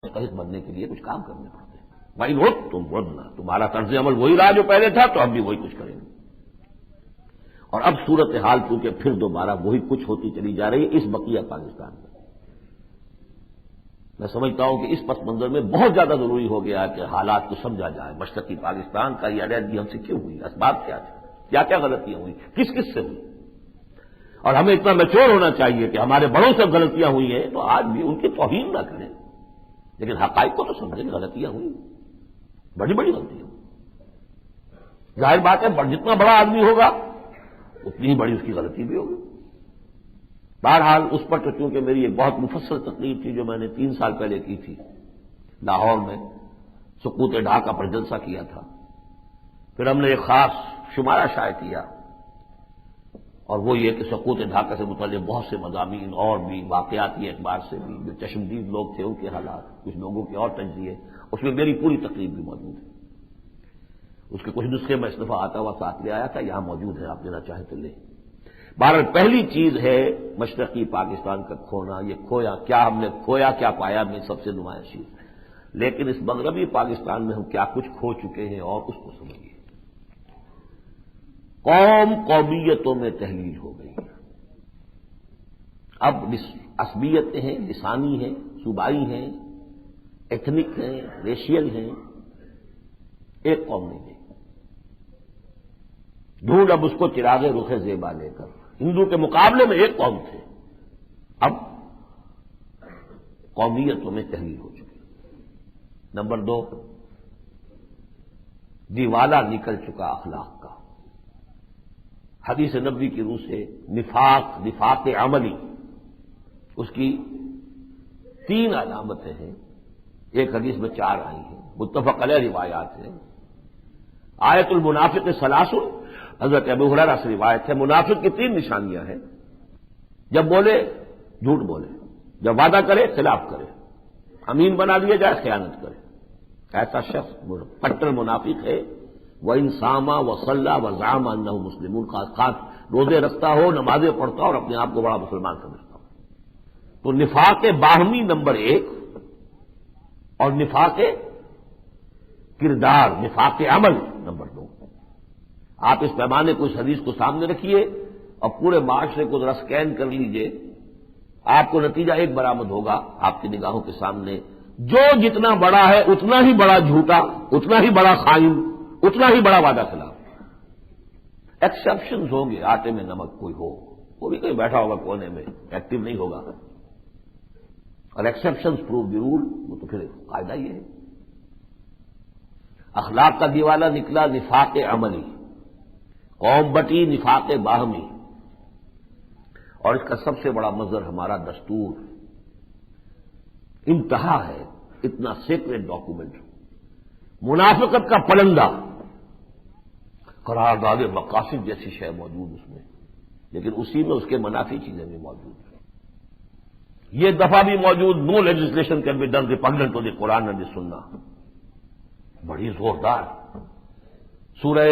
مستحق بننے کے لیے کچھ کام کرنے پڑتے ہیں. بھائی لوٹ تم بولنا، تمہارا طرز عمل وہی رہا جو پہلے تھا، تو ہم بھی وہی کچھ کریں گے. اور اب صورتحال چونکہ پھر دوبارہ وہی کچھ ہوتی چلی جا رہی ہے اس بقیہ پاکستان میں. میں سمجھتا ہوں کہ اس پس منظر میں بہت زیادہ ضروری ہو گیا کہ حالات کو سمجھا جائے. مشرقی پاکستان کا یہ علیحدگی ہم سے کیوں ہوئی، اسباب کیا تھے، کیا کیا غلطیاں ہوئی، کس کس سے ہوئی. اور ہمیں اتنا میچور ہونا چاہیے کہ ہمارے بڑوں سے غلطیاں ہوئی ہیں تو آج بھی ان کی توہین نہ کریں، لیکن حقائق کو تو سمجھیں کہ غلطیاں ہوئی، بڑی بڑی غلطیاں. ظاہر بات ہے جتنا بڑا آدمی ہوگا اتنی ہی بڑی اس کی غلطی بھی ہوگی. بہرحال اس پر تو چونکہ میری ایک بہت مفصل تقریر تھی جو میں نے 3 سال پہلے کی تھی لاہور میں، سقوط ڈھاکہ پر جلسہ کیا تھا. پھر ہم نے ایک خاص شمارہ شائع کیا، اور وہ یہ کہ سقوط ڈھاکہ سے متعلق بہت سے مضامین اور بھی واقعاتی اعتبار سے بھی جو چشمدید لوگ تھے ان کے حالات، کچھ لوگوں کے اور تجزیے، اس میں میری پوری تقریر بھی موجود ہے. اس کے کچھ نسخے میں اس دفعہ آتا ہوا ساتھ لے آیا تھا، یہاں موجود ہے، آپ لینا چاہیں تو لیں. بہرحال پہلی چیز ہے مشرقی پاکستان کا کھونا. یہ کھویا کیا، ہم نے کھویا کیا پایا میں سب سے نمایاں چیز. لیکن اس مغربی پاکستان میں ہم کیا کچھ کھو چکے ہیں اور اس کو سمجھیے. قوم قومیتوں میں تحلیل ہو گئی. اب عصبیتیں ہیں، لسانی ہیں، صوبائی ہیں، ایتھنک ہیں، ریشیل ہیں، ایک قوم نہیں ہے. ڈھونڈ اب اس کو چراغ رخ زیبا لے کر. ہندو کے مقابلے میں ایک قوم تھے، اب قومیتوں میں تحلیل ہو چکی. نمبر 2، دیوالا نکل چکا اخلاق کا. حدیث نبوی کی روح سے نفاق عملی، اس کی 3 علامتیں ہیں. ایک حدیث میں 4 آئی ہیں، متفق علیہ روایات ہیں. آیت المنافق ثلاث، حضرت ابو ہریرہ سے روایت ہے. منافق کی 3 نشانیاں ہیں. جب بولے جھوٹ بولے، جب وعدہ کرے خلاف کرے، امین بنا دیا جائے خیانت کرے. ایسا شخص کٹر منافق ہے. وہ انسامہ و صلی و زعم انہ مسلم، خاص روزے رکھتا ہو، نمازیں پڑھتا ہو اور اپنے آپ کو بڑا مسلمان سمجھتا ہو. تو نفاق باہمی نمبر 1، اور نفاق کردار، نفاق عمل نمبر 2. آپ اس پیمانے کو، اس حدیث کو سامنے رکھیے اور پورے معاشرے کو ذرا سکین کر لیجئے. آپ کو نتیجہ ایک برآمد ہوگا آپ کی نگاہوں کے سامنے. جو جتنا بڑا ہے اتنا ہی بڑا جھوٹا، اتنا ہی بڑا خائن، اتنا ہی بڑا وعدہ خلاف. ایکسپشنز ہوں گے، آٹے میں نمک کوئی ہو، وہ بھی کہیں بیٹھا ہوگا کونے میں، ایکٹیو نہیں ہوگا. اور ایکسپشنز پروو دی رول، وہ تو پھر قاعدہ یہ ہے. اخلاق کا دیوالا نکلا نفاق عملی، قوم بٹی نفاق باہمی. اور اس کا سب سے بڑا مظہر ہمارا دستور. انتہا ہے، اتنا سیکریٹ ڈاکومنٹ، منافقت کا پلندہ، قرارداد مقاصد جیسی شے موجود اس میں، لیکن اسی میں اس کے منافی چیزیں بھی موجود ہیں. یہ دفعہ بھی موجود، no legislation can be done repugnant to the Quran and the سنہ. بڑی زوردار سورہ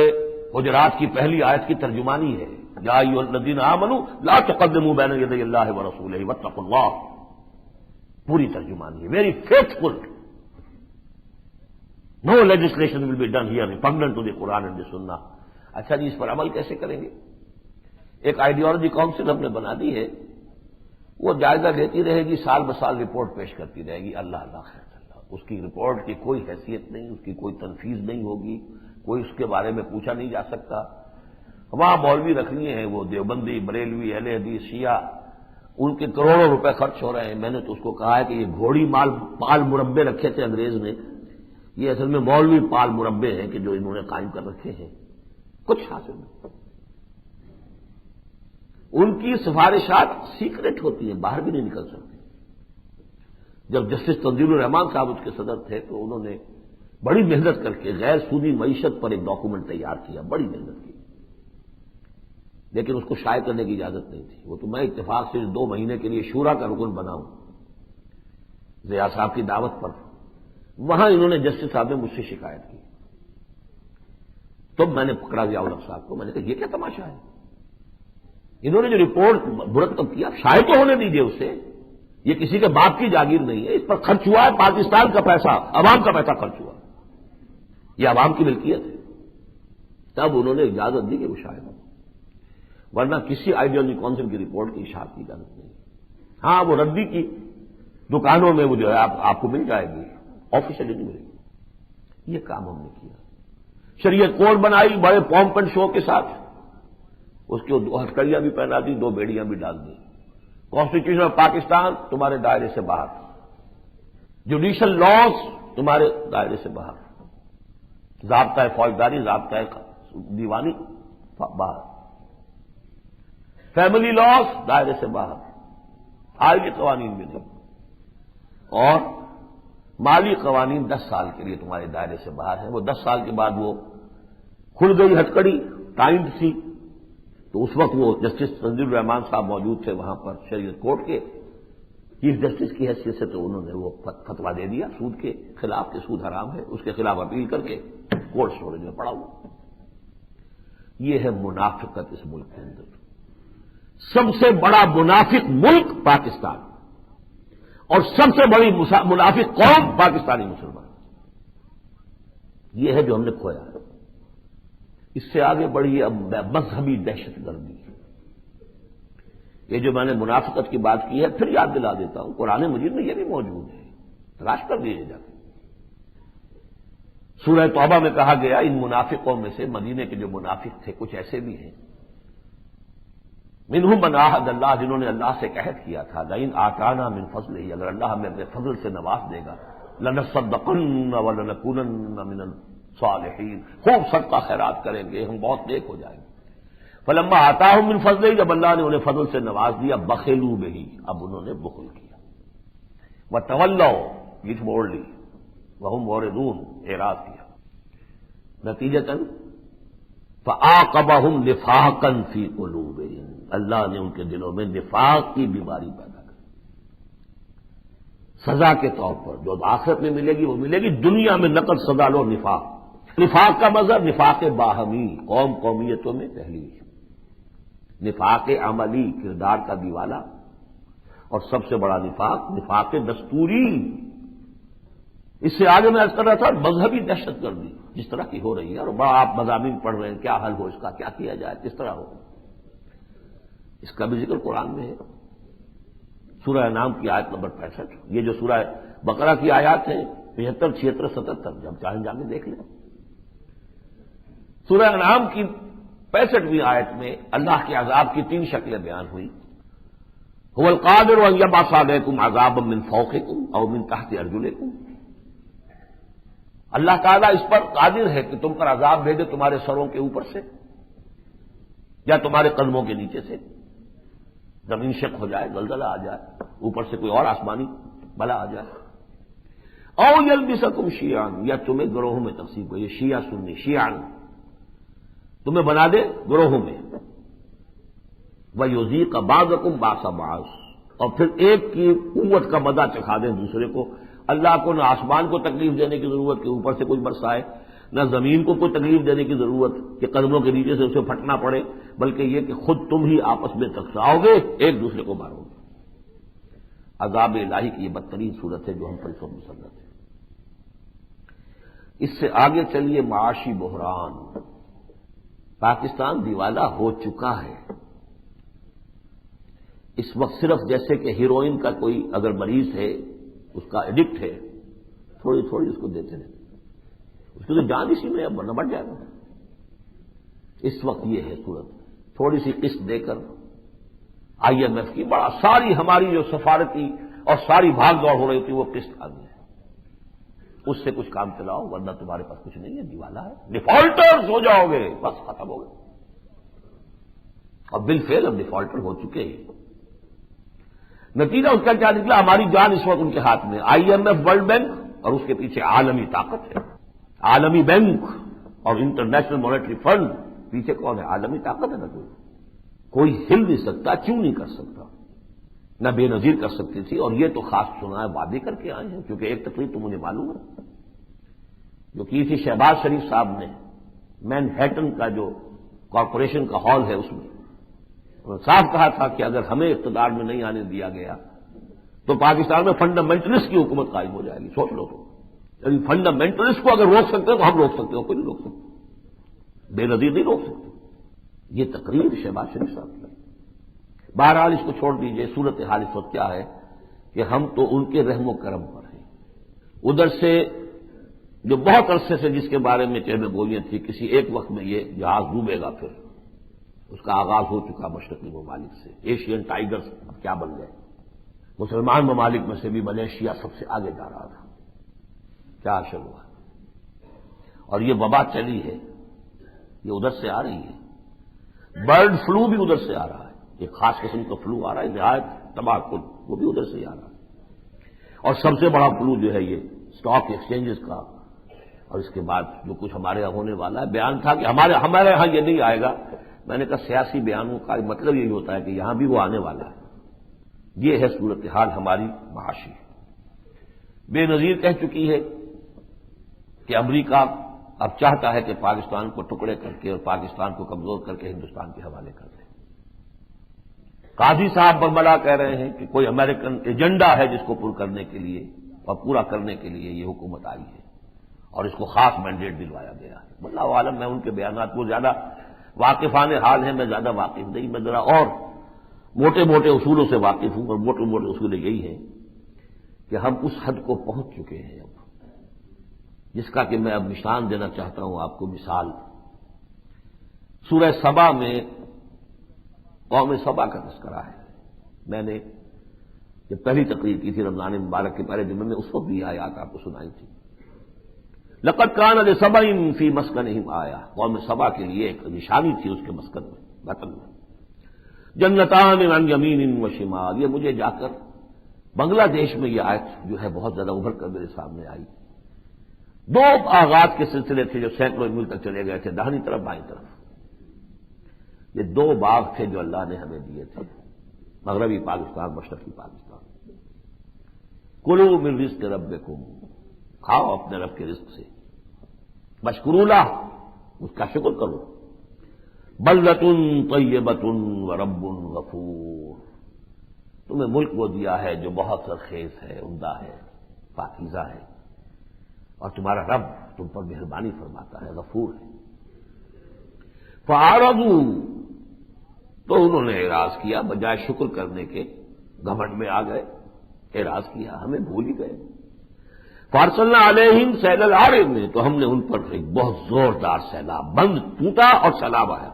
حجرات کی پہلی آیت کی ترجمانی ہے. یا ایھا الذین آمنوا لا تقدموا بین یدی اللہ ورسولہ واتقوا اللہ. پوری ترجمانی ہے، very faithful. No legislation will be done here repugnant to the Quran and the Sunnah. اچھا جی، اس پر عمل کیسے کریں گے؟ ایک آئیڈیالوجی کاؤنسل ہم نے بنا دی ہے، وہ جائزہ لیتی رہے گی، سال بسال رپورٹ پیش کرتی رہے گی. اللہ اللہ خیر اللہ. اس کی رپورٹ کی کوئی حیثیت نہیں، اس کی کوئی تنفیذ نہیں ہوگی، کوئی اس کے بارے میں پوچھا نہیں جا سکتا. وہاں مولوی رکھ لیے ہیں، وہ دیوبندی، بریلوی، اہل حدیث، شیعہ، ان کے کروڑوں روپے خرچ ہو رہے ہیں. میں نے تو اس کو کہا ہے کہ یہ گھوڑی پال مربے رکھے تھے انگریز نے، یہ اصل میں مولوی پال مربے ہیں کہ جو انہوں نے قائم کر رکھے ہیں. کچھ حاصل نہیں. ان کی سفارشات سیکرٹ ہوتی ہیں، باہر بھی نہیں نکل سکتی. جب جسٹس تنزیل الرحمان صاحب اس کے صدر تھے تو انہوں نے بڑی محنت کر کے غیر سودی معیشت پر ایک ڈاکومنٹ تیار کیا، بڑی محنت کی، لیکن اس کو شائع کرنے کی اجازت نہیں تھی. وہ تو میں اتفاق سے 2 مہینے کے لیے شورا کا رکن بنا ہوں ضیاء صاحب کی دعوت پر. وہاں انہوں نے جسٹس صاحب نے مجھ سے شکایت کی. تب میں نے پکڑا ضیاء الحق صاحب کو، میں نے کہا یہ کیا تماشا ہے؟ انہوں نے جو رپورٹ مرتب کیا شائع تو ہونے دیجیے اسے. یہ کسی کے باپ کی جاگیر نہیں ہے، اس پر خرچ ہوا ہے پاکستان کا پیسہ، عوام کا پیسہ خرچ ہوا، یہ عوام کی ملکیت ہے، تب انہوں نے اجازت دی کہ وہ شائع ہو، ورنہ کسی آئیڈیالوجی کونسل کی رپورٹ کی اشاعت کی اجازت نہیں۔ ہاں وہ ردی کی دکانوں میں وہ جو ہے آپ کو مل جائے گی، آفیشلی نہیں ملے گی۔ یہ کام ہم نے کیا، شریعت کوڈ بنائی بڑے پومپ اینڈ شو کے ساتھ، اس کی دو ہتھکڑیاں بھی پہنا دی، دو بیڑیاں بھی ڈال دی۔ کانسٹیٹیوشن آف پاکستان تمہارے دائرے سے باہر، جوڈیشل لاز تمہارے دائرے سے باہر، ضابطۂ فوجداری، ضابطۂ دیوانی باہر، فیملی لاز دائرے سے باہر، آج کے قوانین بھی نہیں، اور مالی قوانین 10 سال کے لیے تمہارے دائرے سے باہر ہیں۔ وہ 10 سال کے بعد وہ کھل گئی ہتھکڑی، ٹائمڈ تھی، تو اس وقت وہ جسٹس تنزیل الرحمان صاحب موجود تھے وہاں پر شریعت کورٹ کے چیف جسٹس کی حیثیت سے، تو انہوں نے وہ فتویٰ دے دیا سود کے خلاف کہ سود حرام ہے، اس کے خلاف اپیل کر کے کولڈ اسٹوریج میں پڑا ہوا۔ یہ ہے منافقت اس ملک کے اندر، سب سے بڑا منافق ملک پاکستان، اور سب سے بڑی منافق قوم پاکستانی مسلمان، یہ ہے جو ہم نے کھویا ہے۔ اس سے آگے بڑھی اب مذہبی دہشت گردی، یہ جو میں نے منافقت کی بات کی ہے پھر یاد دلا دیتا ہوں، قرآن مجید میں یہ بھی موجود ہے، تلاش کر لیجیے جا کے۔ سورہ توبہ میں کہا گیا ان منافقوں میں سے مدینے کے جو منافق تھے کچھ ایسے بھی ہیں، منہم من عاہد اللہ، جنہوں نے اللہ سے عہد کیا تھا، لئن آتانا من فضلہ، اگر اللہ ہمیں اپنے فضل سے نواز دے گا، لنصدقن ولنکونن من الصالحین، خوب صدقہ خیرات کریں گے، ہم بہت نیک ہو جائیں گے۔ فلما آتاہم من فضلہ، جب اللہ نے انہیں فضل سے نواز دیا، بخلوا بہ، اب انہوں نے بخل کیا، وتولوا، پیٹھ موڑ لی، وہم معرضون، اعراض کیا، نتیجتاً فعاقبہم نفاقا فی قلوبہم، اللہ نے ان کے دلوں میں نفاق کی بیماری پیدا کی، سزا کے طور پر جو آخرت میں ملے گی وہ ملے گی، دنیا میں نقد سزا لو نفاق۔ نفاق کا مظہر نفاق باہمی، قوم قومیتوں میں تحلیل، نفاق عملی، کردار کا دیوالا، اور سب سے بڑا نفاق نفاق دستوری۔ اس سے آگے میں عرض کر رہا تھا مذہبی دہشت گردی جس طرح کی ہو رہی ہے، اور بڑا آپ مضامین پڑھ رہے ہیں، کیا حل ہو اس کا، کیا کیا جائے، کس طرح ہو، اس کا بھی ذکر قرآن میں ہے۔ سورہ انعام کی آیت نمبر 65، یہ جو سورہ بقرہ کی آیات ہیں 75، 76، 77، جب چاہیں جا کے دیکھ لیں۔ سورہ انعام کی 65ویں آیت میں اللہ کے عذاب کی 3 شکلیں بیان ہوئی۔ هو القادر ان يبعث عليكم عذابا من فوقكم او من تحت ارجلكم، اللہ تعالیٰ اس پر قادر ہے کہ تم پر عذاب بھیجے تمہارے سروں کے اوپر سے یا تمہارے قدموں کے نیچے سے، زمین شق ہو جائے، زلزلہ آ جائے، اوپر سے کوئی اور آسمانی بلا آ جائے، او یلبسکم شیعا، یا تمہیں گروہوں میں تقسیم کرے، یہ شیعہ سنی، شیعا تمہیں بنا دے گروہوں میں، وَيُذِيقَ بَعْضَكُمْ بَأْسَ بَعْضٍ، اور پھر ایک کی قوت کا مزہ چکھا دیں دوسرے کو۔ اللہ کو نہ آسمان کو تکلیف دینے کی ضرورت کہ اوپر سے کچھ برسائے، نہ زمین کو کوئی تکلیف دینے کی ضرورت کہ قدموں کے نیچے سے اسے پھٹنا پڑے، بلکہ یہ کہ خود تم ہی آپس میں ٹکراؤ گے، ایک دوسرے کو مارو گے۔ عذاب الہی کی یہ بدترین صورت ہے جو ہم پر سب مسلط ہے۔ اس سے آگے چلیے معاشی بحران، پاکستان دیوالا ہو چکا ہے۔ اس وقت صرف جیسے کہ ہیروئن کا کوئی اگر مریض ہے، اس کا ایڈکٹ ہے، تھوڑی تھوڑی اس کو دیتے رہتے، اس کی تو جان اسی میں اب نہ بڑھ جائے گا۔ اس وقت یہ ہے صورت، تھوڑی سی قسط دے کر IMF کی بڑا ساری ہماری جو سفارتی اور ساری بھاگ دوڑ ہو رہی تھی وہ قسط آ گئی ہے، اس سے کچھ کام چلاؤ ورنہ تمہارے پاس کچھ نہیں ہے، دیوالا ہے، ڈیفالٹرز ہو جاؤ گے، بس ختم ہو گئے۔ اور بالفعل اب ڈیفالٹر ہو چکے ہیں۔ نتیجہ اس کا کیا نکلا؟ ہماری جان اس وقت ان کے ہاتھ میں، IMF ورلڈ بینک اور اس کے پیچھے عالمی طاقت ہے، عالمی بینک اور انٹرنیشنل مانیٹری فنڈ، پیچھے کون ہے؟ عالمی طاقت ہے نا، کوئی ہل نہیں سکتا، کیوں نہیں کر سکتا، نہ بے نظیر کر سکتی تھی۔ اور یہ تو خاص سنا ہے، وعدے کر کے آئے ہیں، کیونکہ ایک تقریر تو مجھے معلوم ہے جو کی تھی شہباز شریف صاحب نے مین ہیٹن کا جو کارپوریشن کا ہال ہے، اس میں صاف کہا تھا کہ اگر ہمیں اقتدار میں نہیں آنے دیا گیا تو پاکستان میں فنڈامنٹلسٹ کی حکومت قائم ہو جائے گی. سوچ لو تو. یعنی فنڈامنٹلسٹ کو اگر روک سکتے ہیں تو ہم روک سکتے ہیں, کوئی نہیں روک سکتے, بے نظیر نہیں روک سکتے. یہ تقریر شہباز شریف صاحب کی. بہرحال اس کو چھوڑ دیجیے. صورتحال اس وقت کیا ہے کہ ہم تو ان کے رحم و کرم پر ہیں. ادھر سے جو بہت عرصے سے جس کے بارے میں چہرے گولیاں تھی کسی ایک وقت میں یہ جہاز ڈوبے گا, پھر اس کا آغاز ہو چکا مشرقی ممالک سے. ایشین ٹائیگرز اب کیا بن گئے. مسلمان ممالک میں سے بھی ملیشیا سب سے آگے جا رہا تھا. کیا اثر ہوا. اور یہ وبا چلی ہے, یہ ادھر سے آ رہی ہے. برڈ فلو بھی ادھر سے آ رہا ہے. ایک خاص قسم کا فلو آ رہا ہے نہایت تباہ کن, وہ بھی ادھر سے ہی آ رہا ہے. اور سب سے بڑا فلو جو ہے یہ اسٹاک ایکسچینجز کا. اور اس کے بعد جو کچھ ہمارے یہاں ہونے والا ہے. بیان تھا کہ ہمارے یہاں یہ نہیں آئے گا. میں نے کہا سیاسی بیانوں کا مطلب یہی ہوتا ہے کہ یہاں بھی وہ آنے والا ہے. یہ ہے صورتحال ہماری معاشی. بے نظیر کہہ چکی ہے کہ امریکہ اب چاہتا ہے کہ پاکستان کو ٹکڑے کر کے اور پاکستان کو کمزور کر کے ہندوستان کے حوالے کر دے. قاضی صاحب برملا کہہ رہے ہیں کہ کوئی امریکن ایجنڈا ہے جس کو پر کرنے کے لیے اور پورا کرنے کے لیے یہ حکومت آئی ہے اور اس کو خاص مینڈیٹ دلوایا گیا ہے. واللہ عالم, میں ان کے بیانات کو زیادہ واقفان حال ہیں, میں زیادہ واقف نہیں. میں ذرا اور موٹے موٹے اصولوں سے واقف ہوں, اور موٹے موٹے اصول یہی ہیں کہ ہم اس حد کو پہنچ چکے ہیں اب جس کا کہ میں اب نشان دینا چاہتا ہوں آپ کو. مثال سورہ سبا میں قوم سبا کا تذکرہ ہے. میں نے جب پہلی تقریر کی تھی رمضان مبارک کے پہلے جمعے میں, اس وقت بھی آیات آپ کو سنائی تھی. لقد کان لسبأ فی مسکنہم آیہ. قوم سبا کے لیے ایک نشانی تھی اس کے مسکن میں, وطن میں. جنتان عن یمین و شمال. یہ مجھے جا کر بنگلہ دیش میں یہ آیت جو ہے بہت زیادہ ابھر کر میرے سامنے آئی. دو آغاز کے سلسلے تھے جو سینکڑوں میل تک چلے گئے تھے, داہنی طرف بائیں طرف. یہ دو باغ تھے جو اللہ نے ہمیں دیے تھے, مغربی پاکستان, مشرقی پاکستان. کلوا من رزق ربکم, کھاؤ اپنے رب کے رزق سے. واشکروا لہ, اس کا شکر کرو. بلدۃ طیبۃ ورب غفور. تمہیں ملک وہ دیا ہے جو بہت سرخیز ہے, عمدہ ہے, پاکیزہ ہے, اور تمہارا رب تم پر مہربانی فرماتا ہے, غفور ہے. فاعرضوا, تو انہوں نے اعراض کیا, بجائے شکر کرنے کے گھمنڈ میں آ گئے, اعراض کیا, ہمیں بھول ہی گئے. فارسلنا علیہم سیل العارم, تو ہم نے ان پر ایک بہت زوردار سیلاب, بند ٹوٹا اور سیلاب آیا.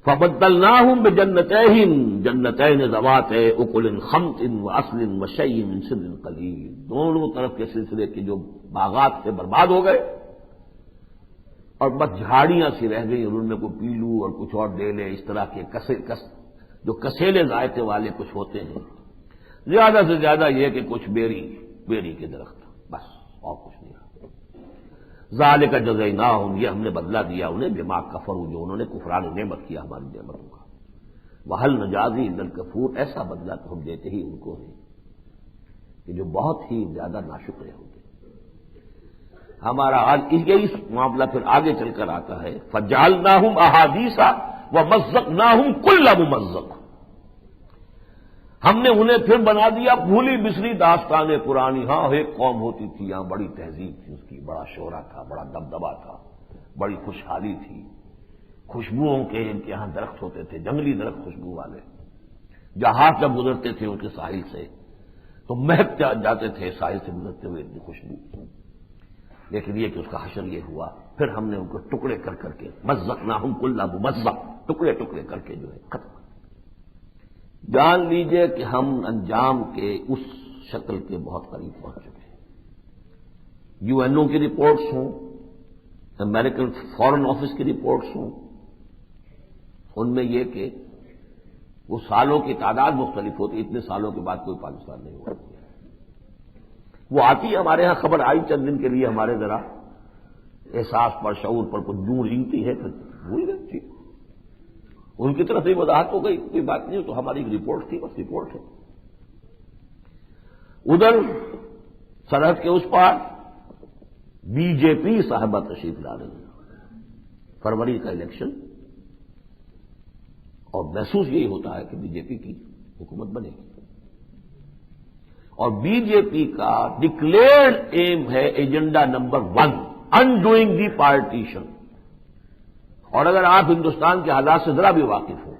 فبدلناہم بجنتیہم جنتین ذوات اکل خمط واصل وشیء من سدر قلیل. دونوں طرف کے سلسلے کے جو باغات سے برباد ہو گئے اور بس جھاڑیاں سی رہ گئی, اور ان میں کوئی پیلو اور کچھ اور ڈیلے, اس طرح کے جو کسیلے ذائقے والے کچھ ہوتے ہیں. زیادہ سے زیادہ یہ کہ کچھ بیری کے درخت, بس اور کچھ نہیں. ذالک جزیناہم, یہ ہم نے بدلہ دیا انہیں, بما کفروا, جو انہوں نے کفران نعمت کیا ہماری نعمتوں کا. وہل نجازی الا الکفور, ایسا بدلہ تو ہم دیتے ہی ان کو ہیں کہ جو بہت ہی زیادہ ناشکر ہوتے. ہمارا آج یہی معاملہ پھر آگے چل کر آتا ہے. فجعلناہم احادیث ومزقناہم کل ممزق. ہم نے انہیں پھر بنا دیا بھولی بسری داستانیں پرانی. ہاں, ایک قوم ہوتی تھی یہاں, بڑی تہذیب تھی اس کی, بڑا شہرہ تھا, بڑا دبدبا تھا, بڑی خوشحالی تھی. خوشبوؤں کے ان کے یہاں درخت ہوتے تھے, جنگلی درخت خوشبو والے. جہاز جب گزرتے تھے ان کے ساحل سے تو مہک جاتے تھے ساحل سے گزرتے ہوئے اتنی خوشبو. لیکن یہ کہ اس کا حشر یہ ہوا, پھر ہم نے ان کو ٹکڑے کر کر کے مزقناہم کل ممزق, ٹکڑے ٹکڑے کر کے جو ہے ختم. جان لیجئے کہ ہم انجام کے اس شکل کے بہت قریب پہنچ چکے ہیں. یو این او کی رپورٹس ہوں, امریکن فارن آفس کی رپورٹس ہوں, ان میں یہ کہ وہ سالوں کی تعداد مختلف ہوتی, اتنے سالوں کے بعد کوئی پاکستان نہیں ہوا. وہ آتی ہمارے ہاں خبر آئی چند دن کے لیے, ہمارے ذرا احساس پر, شعور پر کچھ دور رینگتی ہے, پھر بھول گئی تھی. ان کی طرف سے وضاحت ہو گئی, کوئی بات نہیں, تو ہماری رپورٹ تھی, بس رپورٹ ہے. ادھر سرحد کے اس پار بی جے پی صاحبہ تشریف لا رہی ہیں. فروری کا الیکشن, اور محسوس یہی ہوتا ہے کہ بی جے پی کی حکومت بنے گی. اور بی جے پی کا ڈکلیئرڈ ایم ہے agenda number 1 undoing the partition. اور اگر آپ ہندوستان کے حالات سے ذرا بھی واقف ہوں،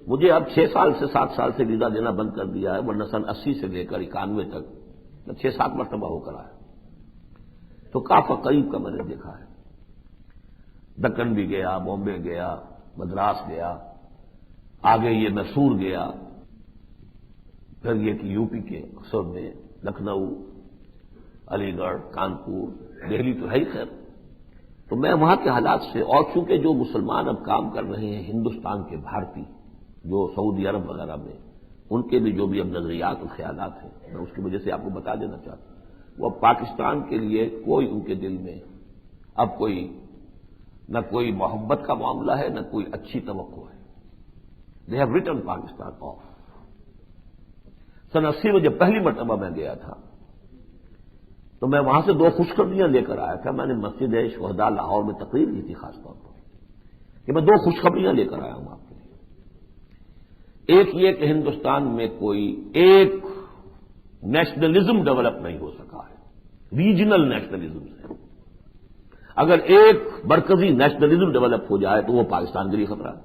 مجھے اب 6 سال سے 7 سال سے ویزا دینا بند کر دیا ہے، ورنہ سن 80 سے لے کر 91 تک 6-7 مرتبہ ہو کر آیا، تو کافی قریب کا میں نے دیکھا ہے. دکن بھی گیا، بامبے گیا، مدراس گیا، آگے یہ مسور گیا، پھر یہ کہ یو پی کے اکثر میں لکھنؤ، علی گڑھ، کانپور، دہلی تو ہے ہی خیر. تو میں وہاں کے حالات سے، اور چونکہ جو مسلمان اب کام کر رہے ہیں ہندوستان کے بھارتی جو سعودی عرب وغیرہ میں، ان کے بھی جو بھی اب نظریات اور خیالات ہیں، میں اس کی وجہ سے آپ کو بتا دینا چاہتا ہوں، وہ اب پاکستان کے لیے کوئی ان کے دل میں اب کوئی نہ کوئی محبت کا معاملہ ہے، نہ کوئی اچھی توقع ہے. They have written Pakistan off. سن 80 میں جب پہلی مرتبہ میں گیا تھا تو میں وہاں سے 2 خوشخبریاں لے کر آیا تھا. میں نے مسجد شہداء لاہور میں تقریر کی تھی خاص طور پر کہ میں 2 خوشخبریاں لے کر آیا ہوں آپ کے لیے. ایک یہ کہ ہندوستان میں کوئی ایک نیشنلزم ڈیولپ نہیں ہو سکا ہے، ریجنل نیشنلزم سے. اگر ایک مرکزی نیشنلزم ڈیولپ ہو جائے تو وہ پاکستان کے لیے خطرہ ہے،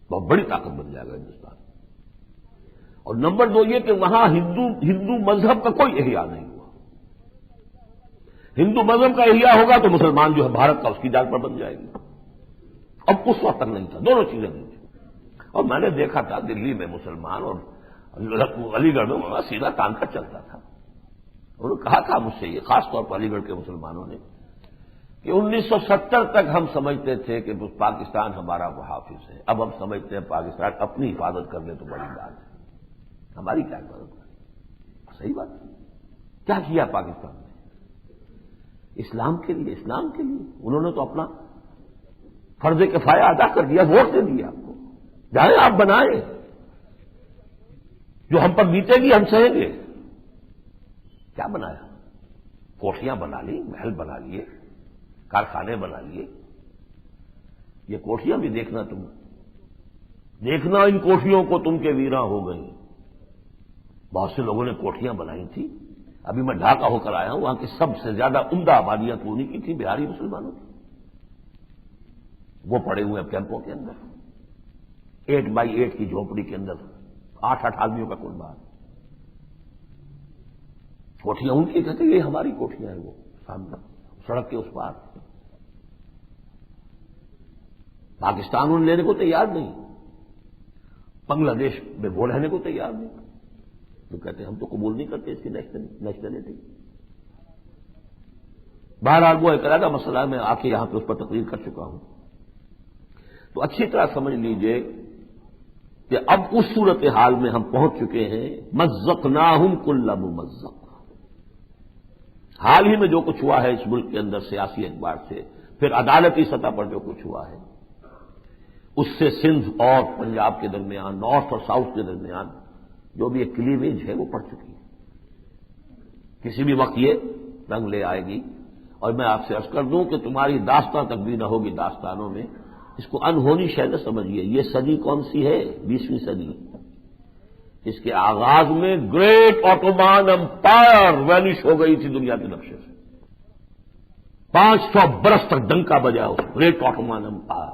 بہت بڑی طاقت بن جائے گا ہندوستان. اور نمبر 2 یہ کہ وہاں ہندو مذہب کا کوئی احیاء نہیں ہوا. ہندو مذہب کا احیاء ہوگا تو مسلمان جو ہے بھارت کا اس کی ڈال پر بن جائے گی. اب اس وقت تک نہیں تھا، دونوں چیزیں نہیں تھیں. اور میں نے دیکھا تھا دلی میں مسلمان اور علی گڑھ میں وہاں سیدھا تان کر چلتا تھا. انہوں نے کہا تھا مجھ سے، یہ خاص طور پر علی گڑھ کے مسلمانوں نے، کہ 1970 تک ہم سمجھتے تھے کہ پاکستان ہمارا محافظ ہے، اب ہم سمجھتے ہیں پاکستان اپنی حفاظت کر لے تو بڑی بات ہے. ہماری کیا حفاظت ہے؟ صحیح بات ہے. کیا کیا پاکستان نے اسلام کے لیے؟ اسلام کے لیے انہوں نے تو اپنا فرض کفایہ ادا کر دیا، ووٹ دے دیا آپ کو، جائیں آپ بنائیں، جو ہم پر بیتے گی ہم سہیں گے. کیا بنایا؟ کوٹھیاں بنا لی، محل بنا لیے، کارخانے بنا لیے. یہ کوٹھیاں بھی دیکھنا تم، دیکھنا ان کوٹھیوں کو تم کے ویراں ہو گئی. بہت سے لوگوں نے کوٹھیاں بنائی تھی. ابھی میں ڈھاکہ ہو کر آیا ہوں، وہاں کی سب سے زیادہ عمدہ آبادیاں تو انہیں کی تھی، بہاری مسلمانوں کی. وہ پڑے ہوئے کیمپوں کے اندر 8x8 کی جھونپڑی کے اندر 8 آدمیوں کا کنبہ. کوٹھیاں ان کی کہتے یہ ہماری کوٹھیاں ہیں. وہ سامنے سڑک کے اس پار. پاکستان انہیں لینے کو تیار نہیں، بنگلہ دیش میں وہ رہنے کو تیار نہیں. تو کہتے ہیں ہم تو قبول نہیں کرتے اس کی نیشنلٹی. بہرحال وہ ایک علیحدہ مسئلہ ہے، میں آ کے یہاں پہ اس پر تقریر کر چکا ہوں. تو اچھی طرح سمجھ لیجئے کہ اب اس صورتحال میں ہم پہنچ چکے ہیں مزقناہم کل ممزق. حال ہی میں جو کچھ ہوا ہے اس ملک کے اندر سیاسی اعتبار سے، پھر عدالتی سطح پر جو کچھ ہوا ہے، اس سے سندھ اور پنجاب کے درمیان، نارتھ اور ساؤتھ کے درمیان جو بھی ایک کلیویج ہے وہ پڑ چکی ہے. کسی بھی وقت یہ رنگ لے آئے گی. اور میں آپ سے عرض کر دوں کہ تمہاری داستان تک بھی نہ ہوگی داستانوں میں. اس کو انہونی شے نہ سمجھیے. یہ صدی کون سی ہے؟ 20ویں صدی. اس کے آغاز میں گریٹ آٹومان امپائر وینش ہو گئی تھی دنیا کے نقشے سے. 500 برس تک ڈنکا بجا ہو great Ottoman empire.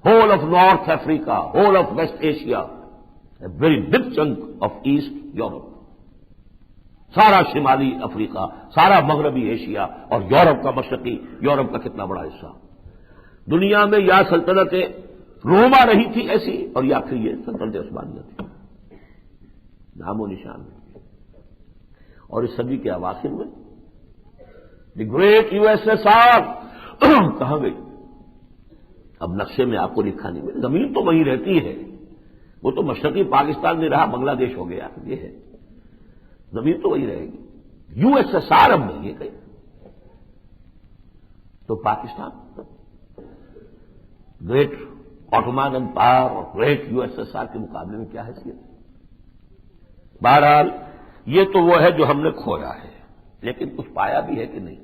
Whole of North Africa, whole of West Asia, a very big chunk of East Europe. سارا شمالی افریقہ، سارا مغربی ایشیا اور یورپ کا مشرقی یورپ کا کتنا بڑا حصہ. دنیا میں یا سلطنت روما رہی تھی ایسی، اور یا پھر یہ سلطنت عثمانیہ تھی. نام و نشان نہیں. اور اس صدی کے اواخر میں دی گریٹ USSR کہاں گئی؟ اب نقشے میں آپ کو لکھا نہیں ملے. زمین تو وہیں رہتی ہے، وہ تو مشرقی پاکستان نہیں رہا، بنگلہ دیش ہو گیا. یہ ہے زمین تو وہی رہے گی. USSR اب نہیں ہے کہیں. تو پاکستان گریٹ آٹومان امپائر اور گریٹ USSR کے مقابلے میں کیا حیثیت ہے؟ بہرحال یہ تو وہ ہے جو ہم نے کھویا ہے، لیکن کچھ پایا بھی ہے کہ نہیں.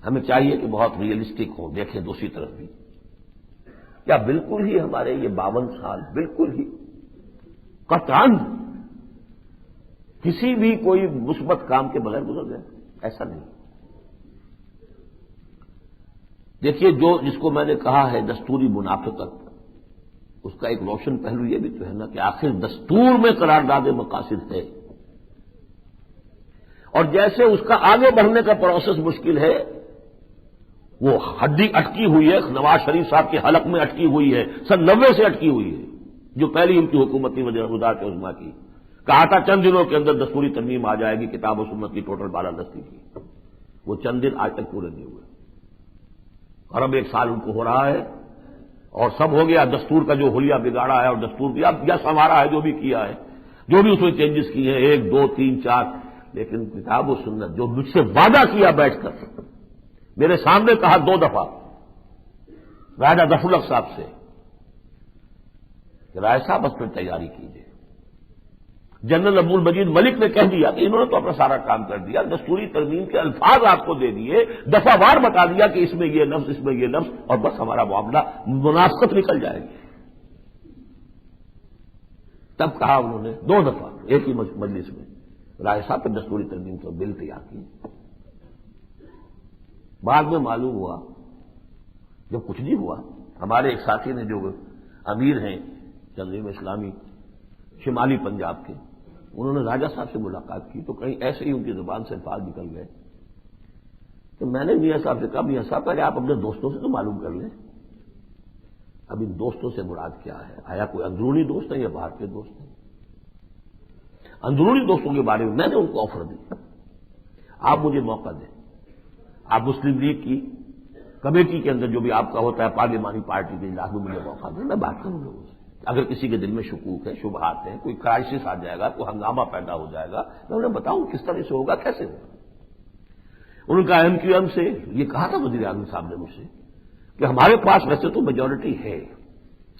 ہمیں چاہیے کہ بہت ریئلسٹک ہو، دیکھیں دوسری طرف بھی. کیا بالکل ہی ہمارے یہ 52 سال بالکل ہی قطعاً کسی بھی کوئی مثبت کام کے بغیر گزر گئے؟ ایسا نہیں. دیکھیے جس کو میں نے کہا ہے دستوری منافقت، اس کا ایک روشن پہلو یہ بھی تو ہے نا کہ آخر دستور میں قرارداد مقاصد ہے، اور جیسے اس کا آگے بڑھنے کا پروسیس مشکل ہے، وہ ہڈی اٹکی ہوئی ہے نواز شریف صاحب کے حلق میں اٹکی ہوئی ہے، سن 90 سے اٹکی ہوئی ہے، جو پہلی ان کی حکومت تھی وزارت عظمیٰ کی. کہا تھا چند دنوں کے اندر دستوری ترمیم آ جائے گی کتاب و سنت کی ٹوٹل بالادستی کی، وہ چند دن آج تک پورے نہیں ہوئے، اور اب 1 سال ان کو ہو رہا ہے اور سب ہو گیا. دستور کا جو حلیہ بگاڑا ہے اور دستور یا سنوارا ہے، جو بھی کیا ہے، جو بھی اس میں چینجز کیے ہیں 1 2 3 4، لیکن کتاب و سنت جو مجھ سے وعدہ کیا بیٹھ کر میرے سامنے کہا 2 دفعہ راجہ ظفر الحق صاحب سے کہ رائے صاحب بس پھر تیاری کیجیے. جنرل عبد المجید ملک نے کہہ دیا کہ انہوں نے تو اپنا سارا کام کر دیا، دستوری ترمیم کے الفاظ آپ کو دے دیے، دفعہ وار بتا دیا کہ اس میں یہ لفظ اس میں یہ لفظ، اور بس ہمارا معاملہ منافقت نکل جائے گی. تب کہا انہوں نے 2 دفعہ ایک ہی مجلس میں رائے صاحب پہ دستوری ترمیم کا بل تیار کیے. بعد میں معلوم ہوا جب کچھ نہیں ہوا، ہمارے ایک ساتھی نے جو امیر ہیں تنظیم اسلامی شمالی پنجاب کے، انہوں نے راجہ صاحب سے ملاقات کی تو کہیں ایسے ہی ان کی زبان سے الفاظ نکل گئے تو میں نے میاں صاحب سے کہا میاں صاحب پہلے آپ اپنے دوستوں سے تو معلوم کر لیں، اب ان دوستوں سے مراد کیا ہے؟ آیا کوئی اندرونی دوست ہے یا باہر کے دوست ہیں؟ اندرونی دوستوں کے بارے میں نے ان کو آفر دی، آپ مجھے موقع دیں، آپ مسلم لیگ کی کمیٹی کے اندر جو بھی آپ کا ہوتا ہے پارلیمانی پارٹی کے اجلاس میں مجھے موقع دیں، میں بات کروں لوگوں سے. اگر کسی کے دل میں شکوک ہے، شبہات ہیں، کوئی کرائسس آ جائے گا، کوئی ہنگامہ پیدا ہو جائے گا، میں انہیں بتاؤں کس طرح سے ہوگا، کیسے ہوگا. ان کا MQM سے یہ کہا تھا وزیر اعظم صاحب نے مجھ سے کہ ہمارے پاس ویسے تو میجورٹی ہے،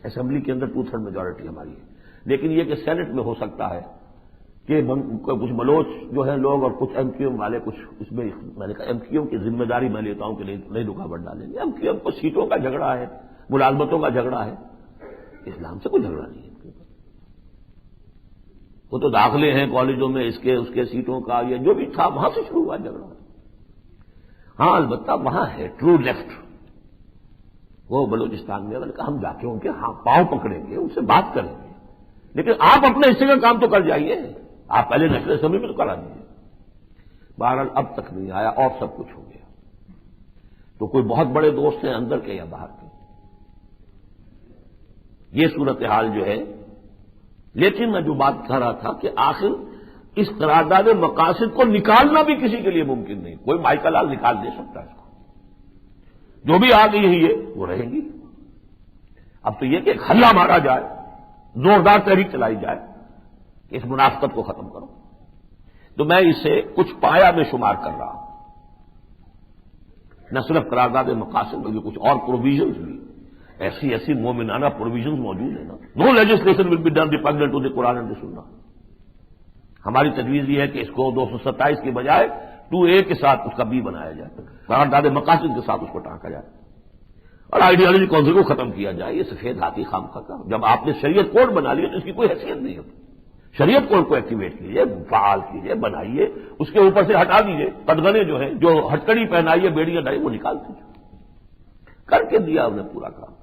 اسمبلی کے اندر 2/3 میجورٹی ہماری ہے، لیکن یہ کہ سینٹ میں ہو سکتا ہے کہ کچھ بلوچ جو ہیں لوگ اور کچھ MQM والے کچھ اس میں نے کہا MQM کی ذمہ داری میں لیتا ہوں کہ نہیں رکاوٹ ڈالیں گے. MQM کو سیٹوں کا جھگڑا ہے، ملازمتوں کا جھگڑا ہے، اسلام سے کوئی جھگڑا نہیں ہے. وہ تو داخلے ہیں کالجوں میں اس کے سیٹوں کا، یا جو بھی تھا وہاں سے شروع ہوا جھگڑا. ہاں البتہ وہاں ہے ٹرو لیفٹ، وہ بلوچستان میں نے کہا ہم جا کے ان کے پاؤں پکڑیں گے، ان سے بات کریں گے، لیکن آپ اپنے حصے کا کام تو کر جائیے، آپ پہلے نیشنل اسمبلی میں تو کرا دیجیے. بہرحال اب تک نہیں آیا اور سب کچھ ہو گیا. تو کوئی بہت بڑے دوست ہیں اندر کے یا باہر کے، یہ صورتحال جو ہے. لیکن میں جو بات کر رہا تھا کہ آخر اس قرارداد مقاصد کو نکالنا بھی کسی کے لیے ممکن نہیں. کوئی مائیکل لال نکال دے سکتا ہے اس کو، جو بھی آ گئی ہے یہ وہ رہیں گی. اب تو یہ کہ ایک ہلہ مارا جائے، زوردار تحریک چلائی جائے کہ اس منافقت کو ختم کرو. تو میں اسے کچھ پایا میں شمار کر رہا ہوں، نہ صرف قرارداد مقاصد بلکہ کچھ اور پروویژنز بھی، ایسی مومنانہ پروویژنز موجود ہیں نا. No legislation will be done repugnant to the Quran and the سنہ. ہماری تجویز یہ ہے کہ اس کو 227 کے بجائے 2A کے ساتھ اس کا B بنایا جائے، قرارداد مقاصد کے ساتھ اس کو ٹانکا جائے، اور آئیڈیالوجی کونسل کو ختم کیا جائے. یہ سفید ہاتھی خامخواہ کا، جب آپ نے شریعت کوڈ بنا لیا تو اس کی کوئی حیثیت نہیں ہوتی. شریعت کوڈ کو ایکٹیویٹ کیجیے، فعال کیجیے، بنائیے، اس کے اوپر سے ہٹا دیجیے قدغنے جو ہیں، جو ہٹکڑی پہنائیے، بیڑیاں ڈائی، وہ نکال دیجیے. کر کے دیا انہیں پورا کام.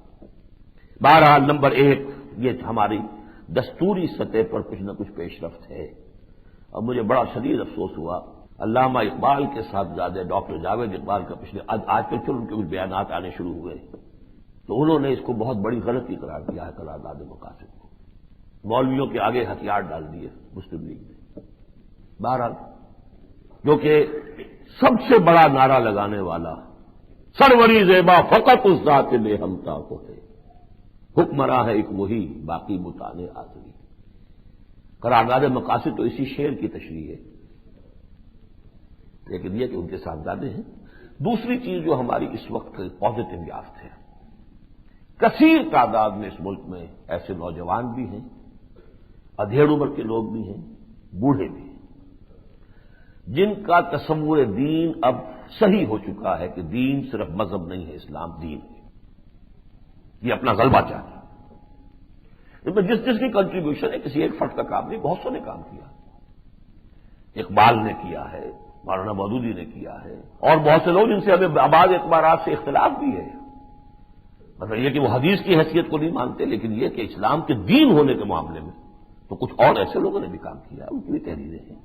بہرحال نمبر 1 یہ ہماری دستوری سطح پر کچھ نہ کچھ پیش رفت ہے. اور مجھے بڑا شدید افسوس ہوا، علامہ اقبال کے ساتھ زیادہ ڈاکٹر جاوید اقبال کا پچھلے آج کل ان کے کچھ بیانات آنے شروع ہوئے تو انہوں نے اس کو بہت بڑی غلطی قرار دیا ہے قرارداد مقاصد کو. مولویوں کے آگے ہتھیار ڈال دیے مسلم لیگ نے. بہرحال جو کہ سب سے بڑا نعرہ لگانے والا سروری زیبا فقط اس ذات بے ہمتا کو ہے، حکمراں ہے ایک وہی باقی متانے آزری. قرارداد مقاصد تو اسی شعر کی تشریح ہے، لیکن یہ کہ ان کے صاحبزادے ہیں. دوسری چیز جو ہماری اس وقت پازیٹو یافت ہے، کثیر تعداد میں اس ملک میں ایسے نوجوان بھی ہیں، ادھیڑ عمر کے لوگ بھی ہیں، بوڑھے بھی ہیں، جن کا تصور دین اب صحیح ہو چکا ہے کہ دین صرف مذہب نہیں ہے، اسلام دین ہے. یہ اپنا غلبہ چاہتا ہے. جس جس کی کنٹریبیوشن ہے، کسی ایک فرد کا کام نہیں، بہت سو نے کام کیا. اقبال نے کیا ہے، مولانا مودودی نے کیا ہے، اور بہت سے لوگ جن سے ہمیں بعض اعتبارات سے اختلاف بھی ہے. مطلب یہ کہ وہ حدیث کی حیثیت کو نہیں مانتے، لیکن یہ کہ اسلام کے دین ہونے کے معاملے میں تو کچھ اور ایسے لوگوں نے بھی کام کیا، ان کی بھی تحریریں ہیں.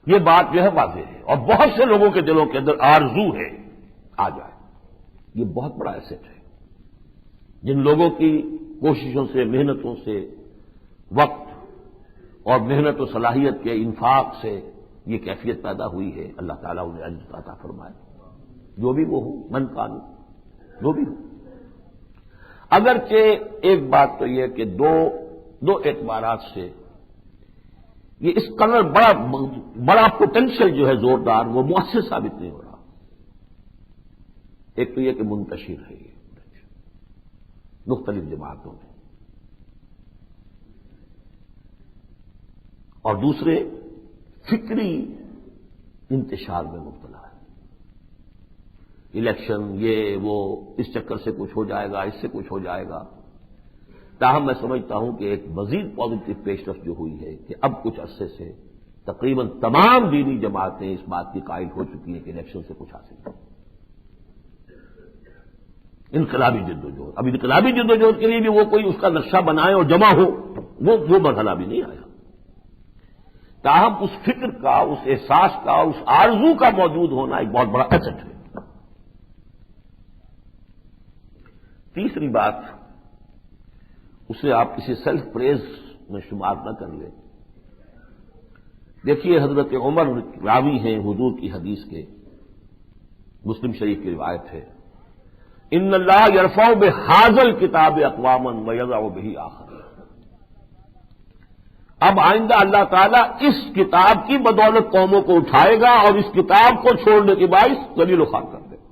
یہ بات جو ہے واضح ہے، اور بہت سے لوگوں کے دلوں کے اندر آرزو ہے آ جائے. یہ بہت بڑا ایسٹ ہے. جن لوگوں کی کوششوں سے، محنتوں سے، وقت اور محنت و صلاحیت کے انفاق سے یہ کیفیت پیدا ہوئی ہے، اللہ تعالیٰ انہیں اجر عطا فرمائے. جو بھی وہ ہو، من کانو، جو بھی ہو. اگرچہ ایک بات تو یہ کہ دو اعتبارات سے یہ اس قدر بڑا پوٹینشیل جو ہے زوردار، وہ مؤثر ثابت نہیں ہو رہا. ایک تو یہ کہ منتشر ہے یہ مختلف جماعتوں میں، اور دوسرے فکری انتشار میں مبتلا ہے. الیکشن، یہ وہ، اس چکر سے کچھ ہو جائے گا، اس سے کچھ ہو جائے گا. تاہم میں سمجھتا ہوں کہ ایک مزید پازیٹو پیش رفت جو ہوئی ہے کہ اب کچھ عرصے سے تقریباً تمام دینی جماعتیں اس بات کی قائل ہو چکی ہیں کہ الیکشن سے کچھ حاصل کریں. انقلابی جدوجہد، اب انقلابی جدوجہد کے لیے بھی وہ کوئی اس کا نقشہ بنائے اور جمع ہو، وہ مرحلہ بھی نہیں آیا. تاہم اس فکر کا، اس احساس کا، اس آرزو کا موجود ہونا ایک بہت بڑا ایسٹ ہے. تیسری بات، اسے آپ کسی سیلف پریز میں شمار نہ کر لیں. دیکھیے حضرت عمر راوی ہیں حضور کی حدیث کے، مسلم شریف کی روایت ہے، ان اللہ یرفع بہذا الکتاب اقواما ویضع بہ آخر. اب آئندہ اللہ تعالیٰ اس کتاب کی بدولت قوموں کو اٹھائے گا اور اس کتاب کو چھوڑنے کے باعث ذلیل و خوار کر دے گا.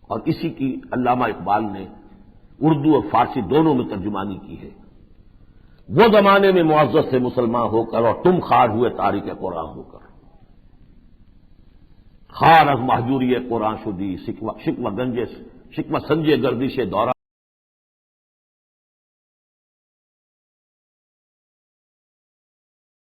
اور اسی کی علامہ اقبال نے اردو اور فارسی دونوں میں ترجمانی کی ہے. وہ زمانے میں معزز سے مسلمان ہو کر اور تم خار ہوئے تاریک قرآن ہو کر. خار از محجوری قرآن شدی، شکوہ سنجے گردش دورہ